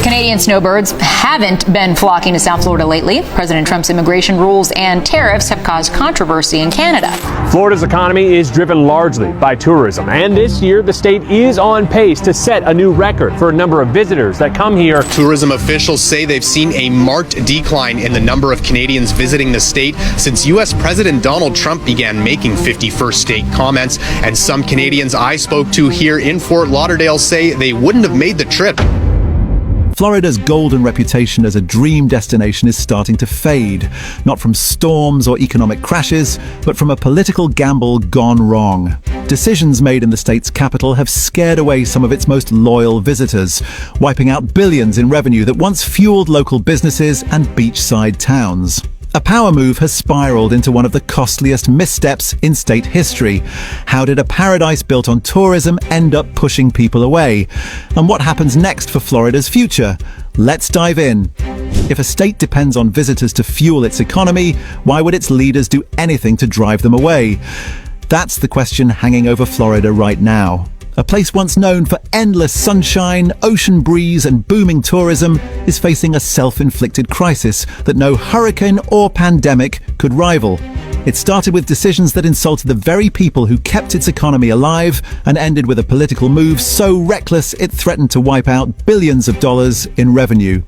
Canadian snowbirds haven't been flocking to South Florida lately. President Trump's immigration rules and tariffs have caused controversy in Canada. Florida's economy is driven largely by tourism, and this year the state is on pace to set a new record for a number of visitors that come here. Tourism officials say they've seen a marked decline in the number of Canadians visiting the state since U.S. President Donald Trump began making 51st state comments, and some Canadians I spoke to here in Fort Lauderdale say they wouldn't have made the trip. Florida's golden reputation as a dream destination is starting to fade, not from storms or economic crashes, but from a political gamble gone wrong. Decisions made in the state's capital have scared away some of its most loyal visitors, wiping out billions in revenue that once fueled local businesses and beachside towns. A power move has spiraled into one of the costliest missteps in state history. How did a paradise built on tourism end up pushing people away? And what happens next for Florida's future? Let's dive in. If a state depends on visitors to fuel its economy, why would its leaders do anything to drive them away? That's the question hanging over Florida right now. A place once known for endless sunshine, ocean breeze, and booming tourism is facing a self-inflicted crisis that no hurricane or pandemic could rival. It started with decisions that insulted the very people who kept its economy alive and ended with a political move so reckless it threatened to wipe out billions of dollars in revenue.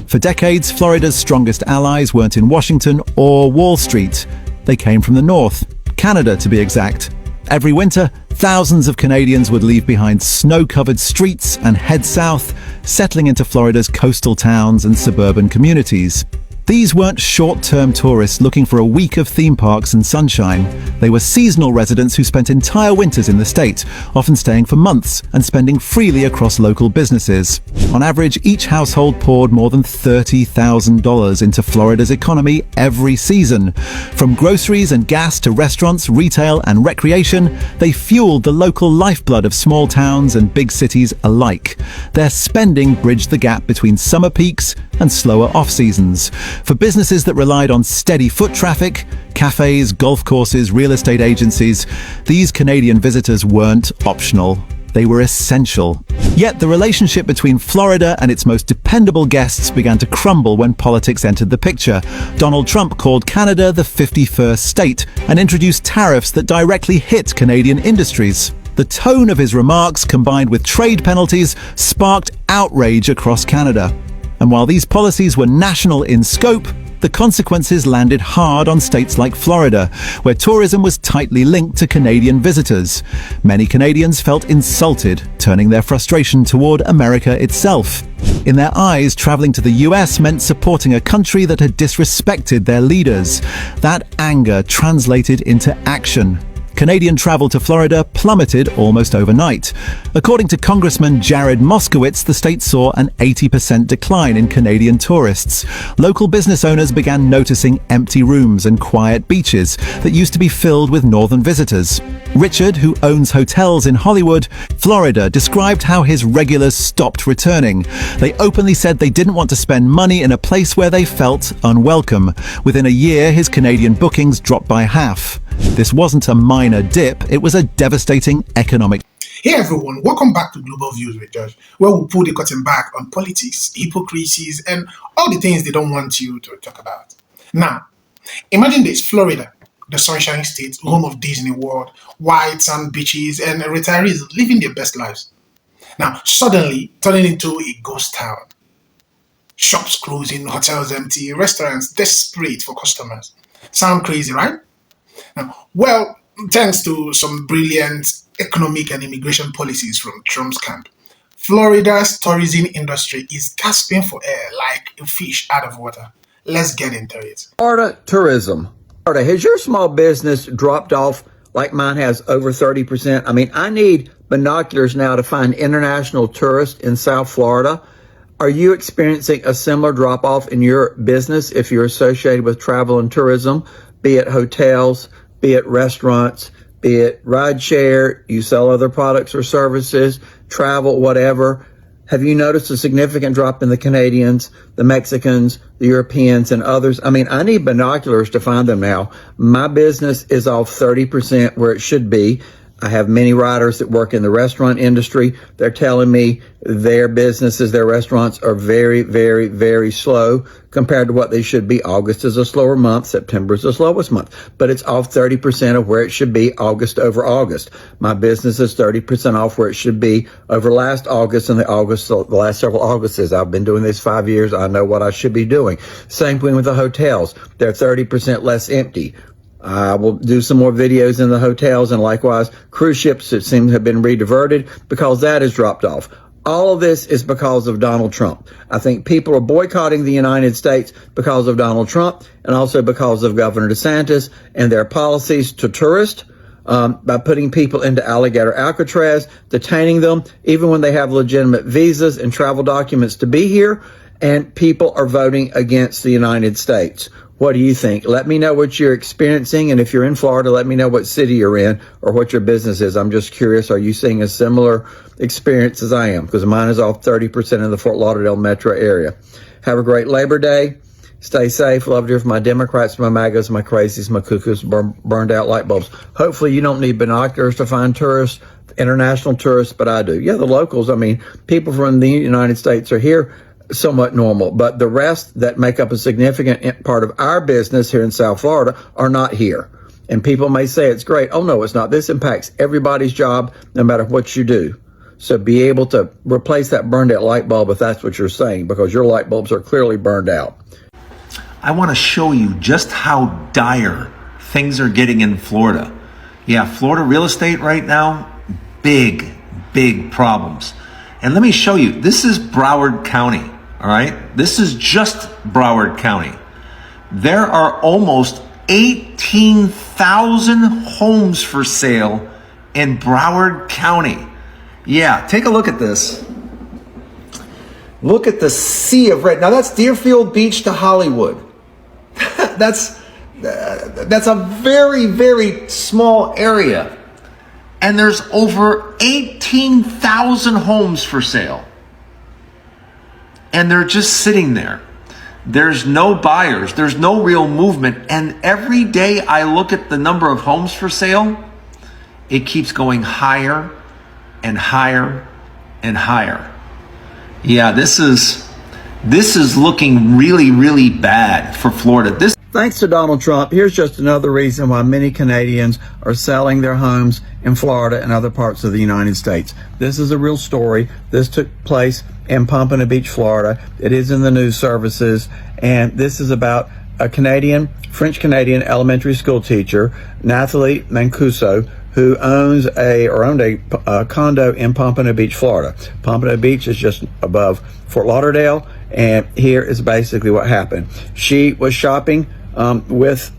For decades, Florida's strongest allies weren't in Washington or Wall Street. They came from the north, Canada to be exact. Every winter, thousands of Canadians would leave behind snow-covered streets and head south, settling into Florida's coastal towns and suburban communities. These weren't short-term tourists looking for a week of theme parks and sunshine. They were seasonal residents who spent entire winters in the state, often staying for months and spending freely across local businesses. On average, each household poured more than $30,000 into Florida's economy every season. From groceries and gas to restaurants, retail and recreation, they fueled the local lifeblood of small towns and big cities alike. Their spending bridged the gap between summer peaks and slower off-seasons. For businesses that relied on steady foot traffic, cafes, golf courses, real estate agencies, these Canadian visitors weren't optional. They were essential. Yet the relationship between Florida and its most dependable guests began to crumble when politics entered the picture. Donald Trump called Canada the 51st state and introduced tariffs that directly hit Canadian industries. The tone of his remarks, combined with trade penalties, sparked outrage across Canada. And while these policies were national in scope, the consequences landed hard on states like Florida, where tourism was tightly linked to Canadian visitors. Many Canadians felt insulted, turning their frustration toward America itself. In their eyes, traveling to the US meant supporting a country that had disrespected their leaders. That anger translated into action. Canadian travel to Florida plummeted almost overnight. According to Congressman Jared Moskowitz, the state saw an 80% decline in Canadian tourists. Local business owners began noticing empty rooms and quiet beaches that used to be filled with northern visitors. Richard, who owns hotels in Hollywood, Florida, described how his regulars stopped returning. They openly said they didn't want to spend money in a place where they felt unwelcome. Within a year, his Canadian bookings dropped by half. This wasn't a minor dip, it was a devastating economic. Hey everyone, welcome back to Global Views with Josh, where we'll pull the curtain back on politics, hypocrisies, and all the things they don't want you to talk about. Now, imagine this: Florida, the Sunshine State, home of Disney World, white sand beaches, and retirees living their best lives. Now, suddenly turning into a ghost town. Shops closing, hotels empty, restaurants desperate for customers. Sound crazy, right? Now, well, thanks to some brilliant economic and immigration policies from Trump's camp, Florida's tourism industry is gasping for air like a fish out of water. Let's get into it. Florida tourism. Florida, has your small business dropped off like mine has over 30%? I mean, I need binoculars now to find international tourists in South Florida. Are you experiencing a similar drop-off in your business if you're associated with travel and tourism, be it hotels, be it restaurants, be it rideshare, you sell other products or services, travel, whatever? Have you noticed a significant drop in the Canadians, the Mexicans, the Europeans, and others? I mean, I need binoculars to find them now. My business is off 30% where it should be. I have many writers that work in the restaurant industry. They're telling me their businesses, their restaurants are very, very, very slow compared to what they should be. August is a slower month. September is the slowest month, but it's off 30% of where it should be August over August. My business is 30% off where it should be over last August and the last several Augusts. I've been doing this 5 years. I know what I should be doing. Same thing with the hotels. They're 30% less empty. I will do some more videos in the hotels, and likewise cruise ships that seem to have been rediverted because that has dropped off. All of this is because of Donald Trump. I think people are boycotting the United States because of Donald Trump and also because of Governor DeSantis and their policies to tourists by putting people into alligator Alcatraz, detaining them even when they have legitimate visas and travel documents to be here, and people are voting against the United States. What do you think? Let me know what you're experiencing, and if you're in Florida, let me know what city you're in or what your business is. I'm just curious, are you seeing a similar experience as I am? Because mine is off 30% in the Fort Lauderdale metro area. Have a great Labor Day. Stay safe. Love to hear from my Democrats, my MAGAs, my crazies, my cuckoos, burned out light bulbs. Hopefully you don't need binoculars to find tourists, international tourists, but I do. Yeah, the locals, I mean, people from the United States are here, somewhat normal, but the rest that make up a significant part of our business here in South Florida are not here. And people may say it's great. Oh, no, it's not. This impacts everybody's job, no matter what you do. So be able to replace that burned out light bulb if that's what you're saying, because your light bulbs are clearly burned out. I want to show you just how dire things are getting in Florida. Yeah, Florida real estate right now, big problems. And let me show you, this is Broward County. All right, this is just Broward County. There are almost 18,000 homes for sale in Broward County. Yeah, take a look at this. Look at the sea of red. Now that's Deerfield Beach to Hollywood. That's a very, very small area. And there's over 18,000 homes for sale. And they're just sitting there. There's no buyers. There's no real movement. And every day I look at the number of homes for sale, it keeps going higher and higher and higher. Yeah, this is looking really, really bad for Florida. Thanks to Donald Trump, here's just another reason why many Canadians are selling their homes in Florida and other parts of the United States. This is a real story. This took place in Pompano Beach, Florida. It is in the news services, and this is about a French-Canadian elementary school teacher, Nathalie Mancuso, who owned a condo in Pompano Beach, Florida. Pompano Beach is just above Fort Lauderdale, and here is basically what happened. She was shopping with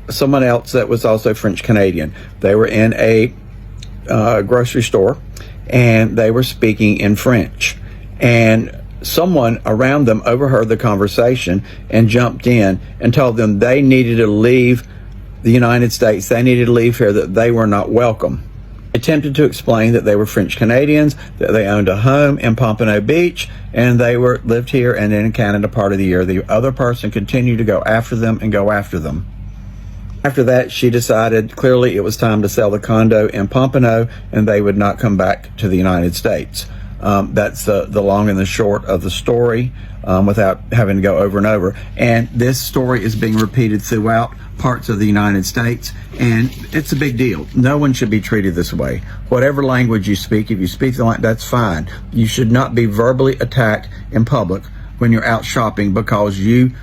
someone else that was also French-Canadian. They were in a grocery store, and they were speaking in French. And someone around them overheard the conversation and jumped in and told them they needed to leave the United States. They needed to leave here, that they were not welcome. Attempted to explain that they were French Canadians, that they owned a home in Pompano Beach, and they lived here and in Canada part of the year. The other person continued to go after them. After that, she decided clearly it was time to sell the condo in Pompano, and they would not come back to the United States. That's the long and the short of the story, without having to go over and over. And this story is being repeated throughout parts of the United States, and it's a big deal. No one should be treated this way. Whatever language you speak, if you speak the language, that's fine. You should not be verbally attacked in public when you're out shopping because you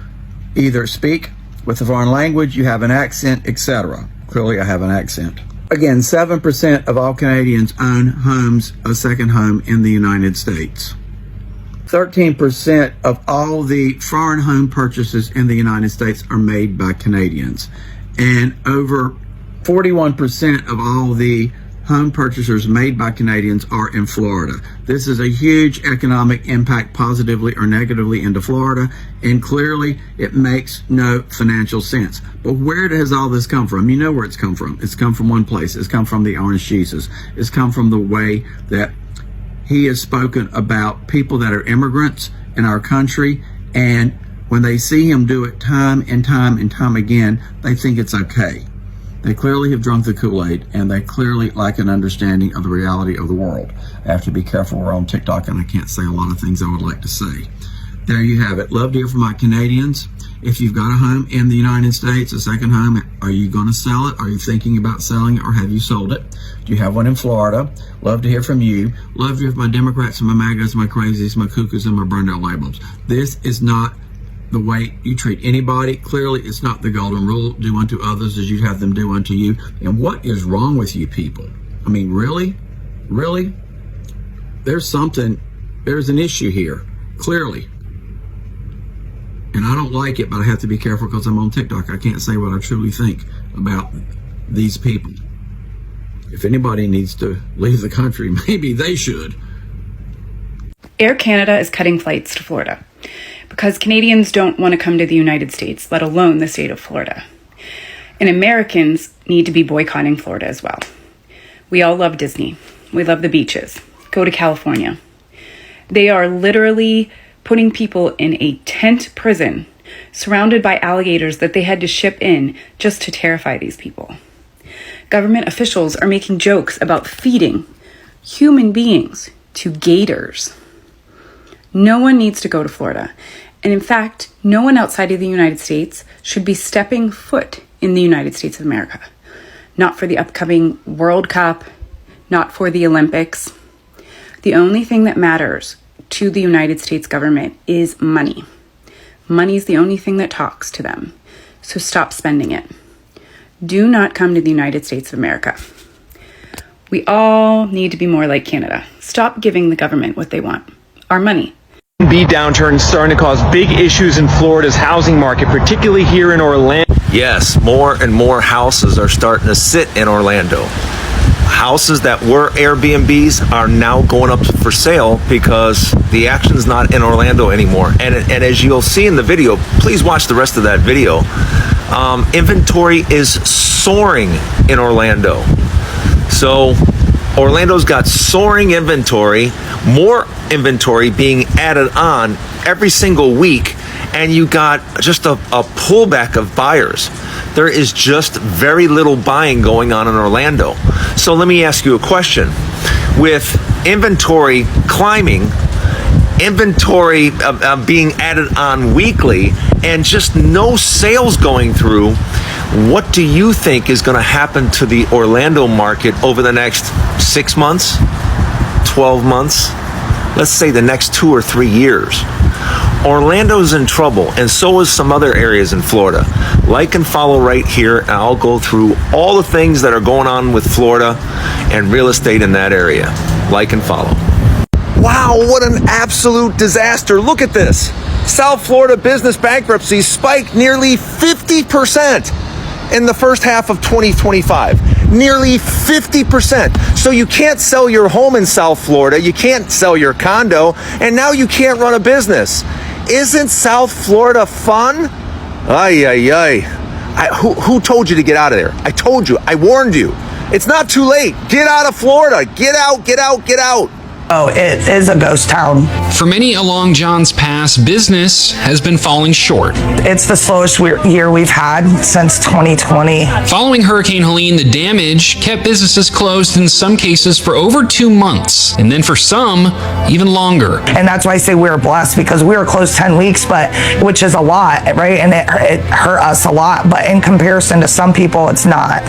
either speak with a foreign language, you have an accent, etc. Clearly, I have an accent. Again, 7% of all Canadians own homes, a second home in the United States. 13% of all the foreign home purchases in the United States are made by Canadians. And over 41% of all the home purchasers made by Canadians are in Florida. This is a huge economic impact, positively or negatively, into Florida, and clearly it makes no financial sense. But where has all this come from? You know where it's come from. It's come from one place. It's come from the orange Jesus. It's come from the way that he has spoken about people that are immigrants in our country, and when they see him do it time and time and time again, they think it's okay. They clearly have drunk the Kool-Aid, and they clearly lack an understanding of the reality of the world. I have to be careful, we're on TikTok, and I can't say a lot of things I would like to say. There you have it. Love to hear from my Canadians. If you've got a home in the United States, a second home, are you going to sell it? Are you thinking about selling it, or have you sold it? Do you have one in Florida? Love to hear from you. Love to hear from my Democrats and my MAGAs, my crazies, my cuckoos, and my burned out labels. This is not the way you treat anybody. Clearly, it's not the golden rule. Do unto others as you'd have them do unto you. And what is wrong with you people? I mean, really? Really? There's an issue here, clearly. And I don't like it, but I have to be careful because I'm on TikTok. I can't say what I truly think about these people. If anybody needs to leave the country, maybe they should. Air Canada is cutting flights to Florida because Canadians don't want to come to the United States, let alone the state of Florida. And Americans need to be boycotting Florida as well. We all love Disney. We love the beaches. Go to California. They are literally putting people in a tent prison surrounded by alligators that they had to ship in just to terrify these people. Government officials are making jokes about feeding human beings to gators. No one needs to go to Florida. And in fact, no one outside of the United States should be stepping foot in the United States of America. Not for the upcoming World Cup, not for the Olympics. The only thing that matters to the United States government is money. Money is the only thing that talks to them. So stop spending it. Do not come to the United States of America. We all need to be more like Canada. Stop giving the government what they want. Our money. B downturn starting to cause big issues in Florida's housing market, particularly here in Orlando. Yes, more and more houses are starting to sit in Orlando. Houses that were Airbnbs are now going up for sale because the action's not in Orlando anymore. And as you'll see in the video, please watch the rest of that video. Inventory is soaring in Orlando. So Orlando's got soaring inventory, more inventory being added on every single week, and you got just a pullback of buyers. There is just very little buying going on in Orlando. So let me ask you a question. With inventory climbing, inventory being added on weekly, and just no sales going through, what do you think is going to happen to the Orlando market over the next 6 months, 12 months, let's say the next 2 or 3 years? Orlando's in trouble, and so is some other areas in Florida. Like and follow right here, and I'll go through all the things that are going on with Florida and real estate in that area. Like and follow. Wow, what an absolute disaster. Look at this. South Florida business bankruptcies spiked nearly 50% in the first half of 2025. Nearly 50%. So you can't sell your home in South Florida, you can't sell your condo, and now you can't run a business. Isn't South Florida fun? Ay, ay, ay. Who told you to get out of there? I told you, I warned you. It's not too late. Get out of Florida. Get out, get out, get out. Oh, it is a ghost town. For many along John's Pass, business has been falling short. It's the slowest year we've had since 2020. Following Hurricane Helene, the damage kept businesses closed in some cases for over 2 months, and then for some, even longer. And that's why I say we were blessed, because we were closed 10 weeks, which is a lot, right? And it hurt us a lot. But in comparison to some people, it's not,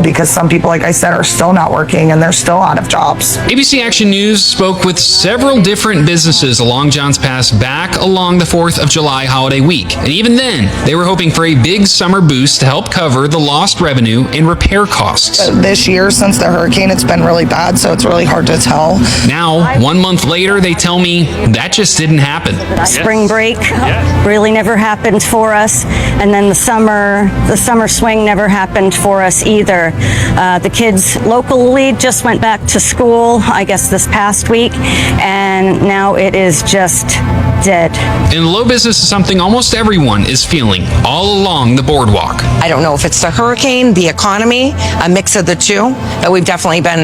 because some people, like I said, are still not working and they're still out of jobs. ABC Action News spoke with several different businesses along John's Pass back along the 4th of July holiday week. And even then, they were hoping for a big summer boost to help cover the lost revenue and repair costs. This year, since the hurricane, it's been really bad, so it's really hard to tell. Now, 1 month later, they tell me that just didn't happen. Spring break really never happened for us. And then the summer swing never happened for us either. The kids locally just went back to school, I guess this past week, and now it is just dead. And low business is something almost everyone is feeling all along the boardwalk. I don't know if it's the hurricane, the economy, a mix of the two, but we've definitely been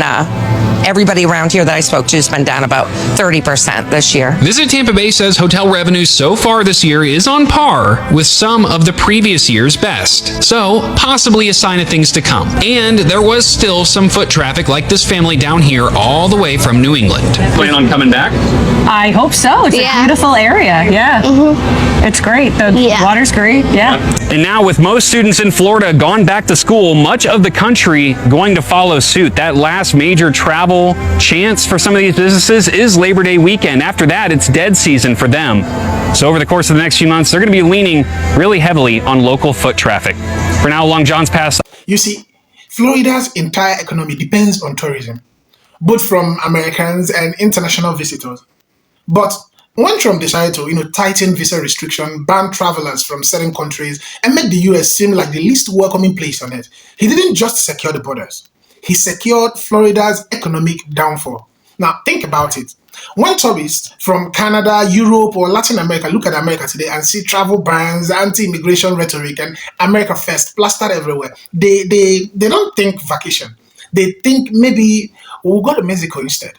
everybody around here that I spoke to has been down about 30% this year. Visit Tampa Bay says hotel revenue so far this year is on par with some of the previous year's best. So, possibly a sign of things to come. And there was still some foot traffic like this family down here all the way from New England. Plan on coming back? I hope so. It's a beautiful area. Yeah. It's great. The water's great. Yeah. And now with most students in Florida gone back to school, much of the country going to follow suit. That last major travel chance for some of these businesses is Labor Day weekend. After that, it's dead season for them. So over the course of the next few months, they're going to be leaning really heavily on local foot traffic. For now, along John's Pass. You see, Florida's entire economy depends on tourism, both from Americans and international visitors. But when Trump decided to, tighten visa restriction, ban travelers from certain countries, and make the US seem like the least welcoming place on earth, he didn't just secure the borders. He secured Florida's economic downfall. Now, think about it. When tourists from Canada, Europe, or Latin America look at America today and see travel bans, anti-immigration rhetoric, and America First plastered everywhere, they don't think vacation. They think maybe we'll go to Mexico instead.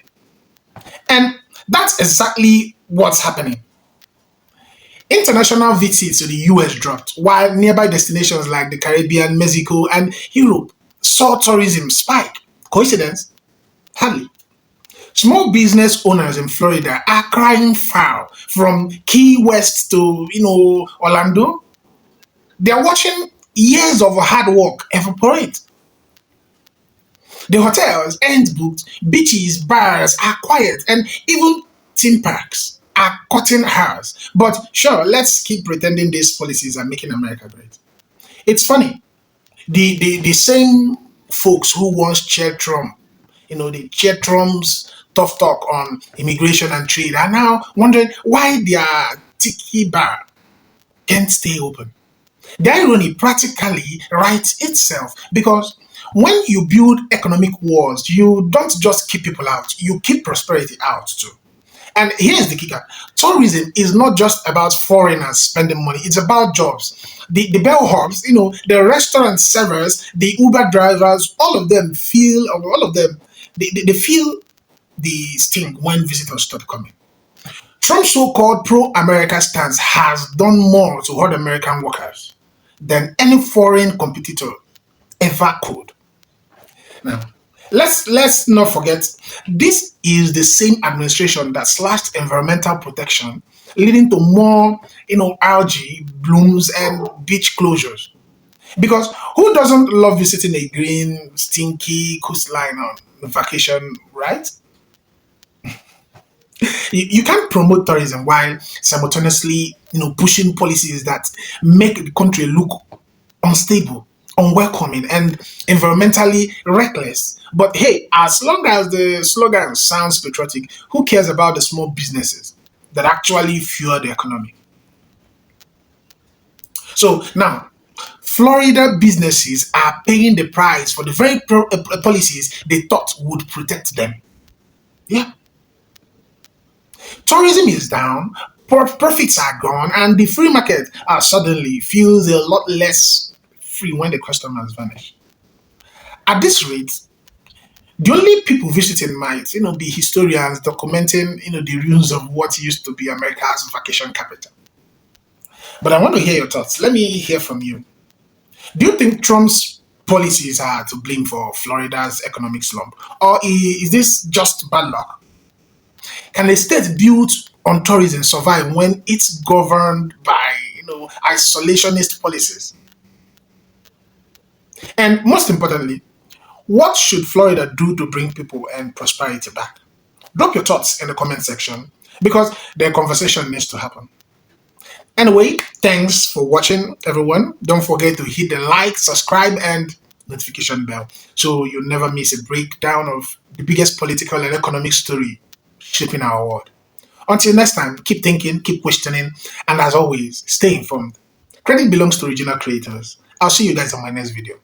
And that's exactly what's happening. International visits to the US dropped, while nearby destinations like the Caribbean, Mexico, and Europe saw tourism spike. Coincidence? Hardly. Small business owners in Florida are crying foul, from Key West to, Orlando. They're watching years of hard work evaporate. The hotels ain't booked, beaches, bars are quiet, and even theme parks are cutting hours. But sure, let's keep pretending these policies are making America great. It's funny. The same folks who once cheered Trump, they cheered Trump's tough talk on immigration and trade, are now wondering why their tiki bar can't stay open. The irony practically writes itself, because when you build economic walls, you don't just keep people out, you keep prosperity out too. And here's the kicker. Tourism is not just about foreigners spending money, it's about jobs. The bellhops, the restaurant servers, the Uber drivers, all of them feel the sting when visitors stop coming. Trump's so-called pro-America stance has done more to hurt American workers than any foreign competitor ever could. Now, let's not forget, this is the same administration that slashed environmental protection, leading to more, algae blooms and beach closures. Because who doesn't love visiting a green, stinky coastline on vacation, right? You can't promote tourism while simultaneously, pushing policies that make the country look unstable, unwelcoming, and environmentally reckless. But hey, as long as the slogan sounds patriotic, who cares about the small businesses that actually fuel the economy? So now, Florida businesses are paying the price for the very policies they thought would protect them. Yeah. Tourism is down, profits are gone, and the free market suddenly feels a lot less free when the customers vanish. At this rate, the only people visiting might, be historians documenting, the ruins of what used to be America's vacation capital. But I want to hear your thoughts. Let me hear from you. Do you think Trump's policies are to blame for Florida's economic slump? Or is this just bad luck? Can a state built on tourism survive when it's governed by, isolationist policies? And most importantly, what should Florida do to bring people and prosperity back? Drop your thoughts in the comment section, because the conversation needs to happen. Anyway, thanks for watching, everyone. Don't forget to hit the like, subscribe, and notification bell so you never miss a breakdown of the biggest political and economic story shaping our world. Until next time, keep thinking, keep questioning, and as always, stay informed. Credit belongs to original creators. I'll see you guys on my next video.